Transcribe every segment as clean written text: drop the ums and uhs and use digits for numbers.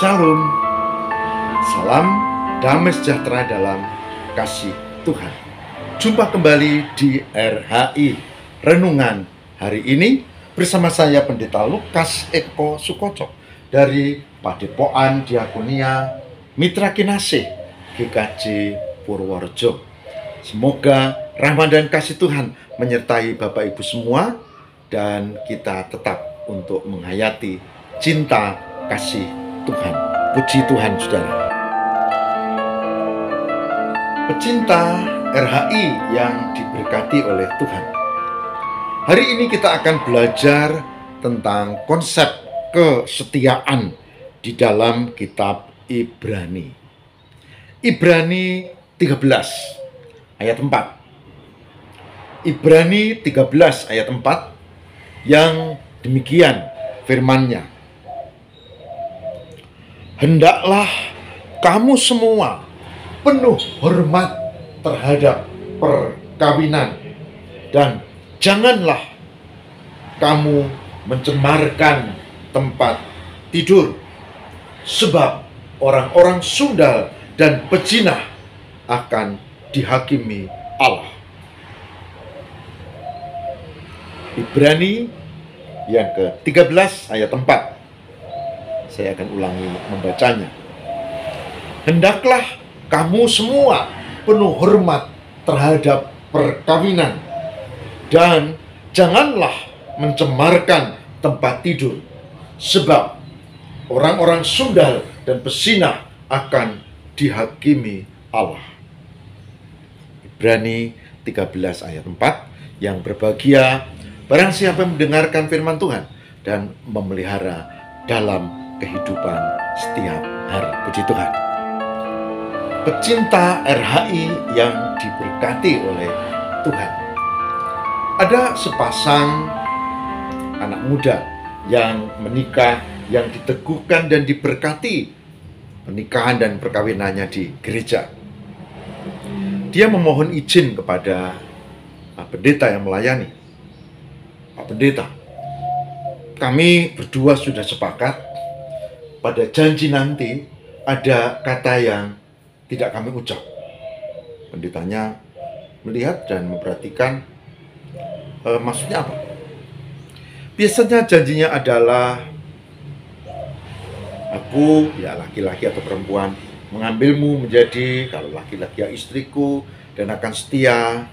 Shalom, salam damai sejahtera dalam kasih Tuhan. Jumpa kembali di RHI Renungan hari ini bersama saya Pendeta Lukas Eko Sukoco dari Padepokan Diakonia Mitra Kinasih GKJ Purworejo. Semoga rahmat dan kasih Tuhan menyertai Bapak Ibu semua dan kita tetap untuk menghayati cinta kasih Tuhan. Puji Tuhan, saudara. Pecinta RHI yang diberkati oleh Tuhan. Hari ini kita akan belajar tentang konsep kesetiaan di dalam kitab Ibrani. Ibrani 13 ayat 4. Ibrani 13 ayat 4 yang demikian firman-Nya. Hendaklah kamu semua penuh hormat terhadap perkawinan, dan janganlah kamu mencemarkan tempat tidur, sebab orang-orang sundal dan pezina akan dihakimi Allah. Ibrani yang ke-13 ayat 4. Saya akan ulangi membacanya. Hendaklah kamu semua penuh hormat terhadap perkawinan, dan janganlah mencemarkan tempat tidur, sebab orang-orang sundal dan pezina akan dihakimi Allah. Ibrani 13 ayat 4 yang berbahagia barang siapa yang mendengarkan firman Tuhan dan memelihara dalam kehidupan setiap hari. Puji Tuhan. Pecinta RHI yang diberkati oleh Tuhan. Ada sepasang anak muda yang menikah, yang diteguhkan dan diberkati pernikahan dan perkawinannya di gereja. Dia memohon izin kepada Pak Pendeta yang melayani. Pak Pendeta, kami berdua sudah sepakat pada janji nanti ada kata yang tidak kami ucap. Pendetanya melihat dan memperhatikan, maksudnya apa? Biasanya janjinya adalah aku, ya laki-laki atau perempuan, mengambilmu menjadi, kalau laki-laki ya istriku, dan akan setia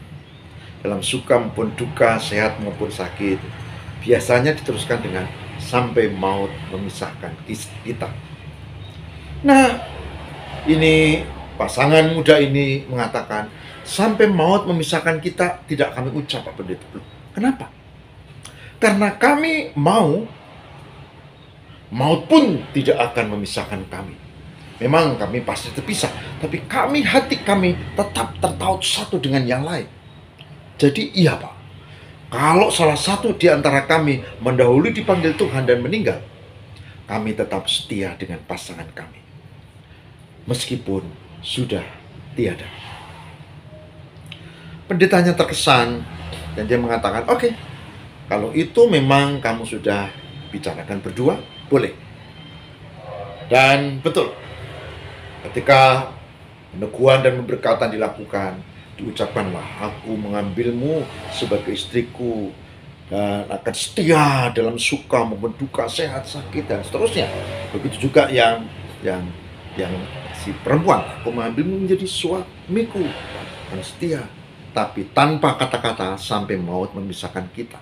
dalam suka maupun duka, sehat maupun sakit. Biasanya diteruskan dengan sampai maut memisahkan kita. Nah, ini pasangan muda ini mengatakan sampai maut memisahkan kita tidak kami ucap, Pak Pendeta. Kenapa? Karena kami mau, maut pun tidak akan memisahkan kami. Memang kami pasti terpisah, tapi hati kami tetap tertaut satu dengan yang lain. Jadi iya, Pak, kalau salah satu di antara kami mendahului dipanggil Tuhan dan meninggal, kami tetap setia dengan pasangan kami, meskipun sudah tiada. Pendetanya terkesan dan dia mengatakan, oke, kalau itu memang kamu sudah bicarakan berdua, boleh. Dan betul, ketika peneguhan dan pemberkatan dilakukan, diucapkanlah, aku mengambilmu sebagai istriku dan akan setia dalam suka maupun duka, sehat, sakit, dan seterusnya. Begitu juga yang si perempuan, aku mengambilmu menjadi suamiku, akan setia, tapi tanpa kata-kata sampai maut memisahkan kita.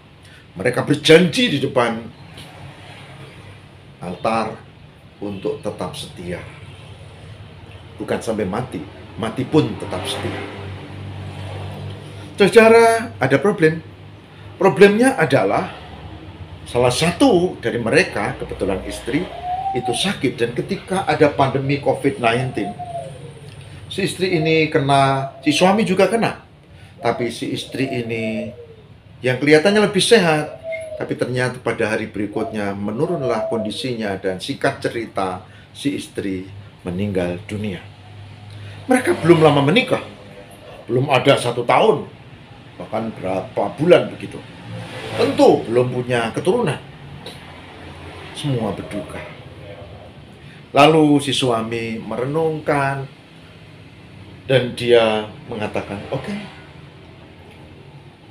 Mereka berjanji di depan altar untuk tetap setia, bukan sampai mati, mati pun tetap setia. Saudara, ada problem. Problemnya adalah salah satu dari mereka, kebetulan istri, itu sakit. Dan ketika ada pandemi COVID-19, si istri ini kena, si suami juga kena. Tapi si istri ini yang kelihatannya lebih sehat, tapi ternyata pada hari berikutnya menurunlah kondisinya, dan singkat cerita si istri meninggal dunia. Mereka belum lama menikah, belum ada 1 tahun, bahkan berapa bulan begitu. Tentu belum punya keturunan. Semua berduka. Lalu si suami merenungkan dan dia mengatakan, oke,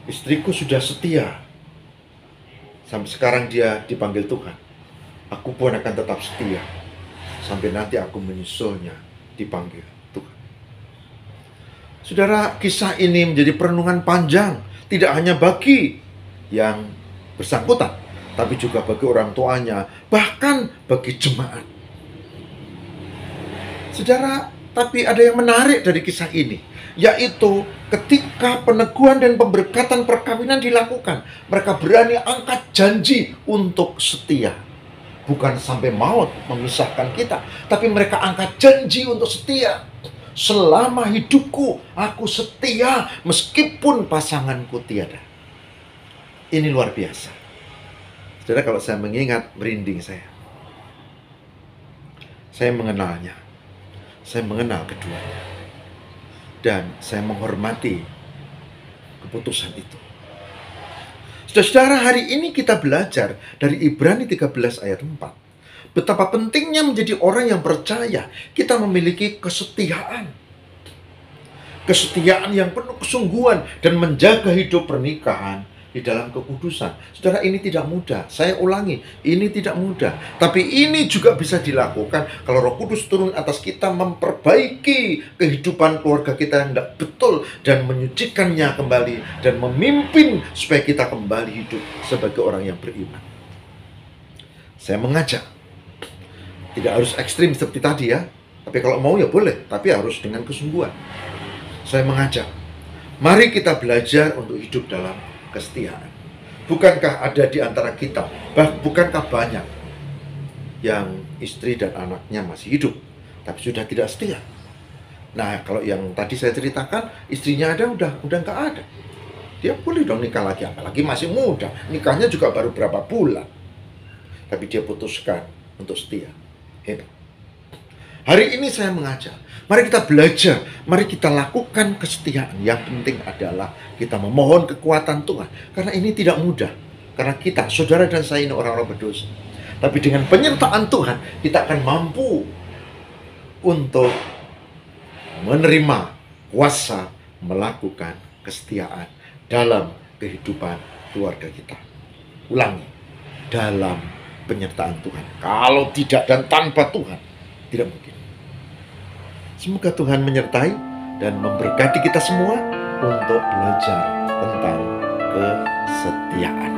istriku sudah setia. Sampai sekarang dia dipanggil Tuhan. Aku pun akan tetap setia sampai nanti aku menyusulnya dipanggil Tuhan. Saudara, kisah ini menjadi perenungan panjang, tidak hanya bagi yang bersangkutan, tapi juga bagi orang tuanya, bahkan bagi jemaat. Saudara, tapi ada yang menarik dari kisah ini, yaitu ketika peneguhan dan pemberkatan perkawinan dilakukan, mereka berani angkat janji untuk setia. Bukan sampai maut memisahkan kita, tapi mereka angkat janji untuk setia. Selama hidupku, aku setia meskipun pasanganku tiada. Ini luar biasa. Saudara, kalau saya mengingat, merinding saya. Saya mengenalnya. Saya mengenal keduanya. Dan saya menghormati keputusan itu. Saudara, hari ini kita belajar dari Ibrani 13 ayat 4. Betapa pentingnya menjadi orang yang percaya. Kita memiliki kesetiaan. Kesetiaan yang penuh kesungguhan dan menjaga hidup pernikahan di dalam kekudusan. Saudara, ini tidak mudah. Saya ulangi, ini tidak mudah. Tapi ini juga bisa dilakukan kalau Roh Kudus turun atas kita, memperbaiki kehidupan keluarga kita yang tidak betul dan menyucikannya kembali dan memimpin supaya kita kembali hidup sebagai orang yang beriman. Saya mengajak, tidak harus ekstrim seperti tadi ya. Tapi kalau mau ya boleh, tapi harus dengan kesungguhan. Saya mengajak, mari kita belajar untuk hidup dalam kesetiaan. Bukankah ada di antara kita, bukankah banyak yang istri dan anaknya masih hidup, tapi sudah tidak setia? Nah, kalau yang tadi saya ceritakan, istrinya ada, udah nggak ada. Dia boleh dong nikah lagi, apalagi masih muda. Nikahnya juga baru berapa bulan. Tapi dia putuskan untuk setia. Hebat. Hari ini saya mengajak, mari kita belajar, mari kita lakukan kesetiaan. Yang penting adalah kita memohon kekuatan Tuhan. Karena ini tidak mudah. Karena kita, saudara dan saya ini orang-orang berdosa. Tapi dengan penyertaan Tuhan, kita akan mampu untuk menerima kuasa melakukan kesetiaan dalam kehidupan keluarga kita. Ulangi, dalam penyertaan Tuhan. Kalau tidak dan tanpa Tuhan, tidak mungkin. Semoga Tuhan menyertai dan memberkati kita semua untuk belajar tentang kesetiaan.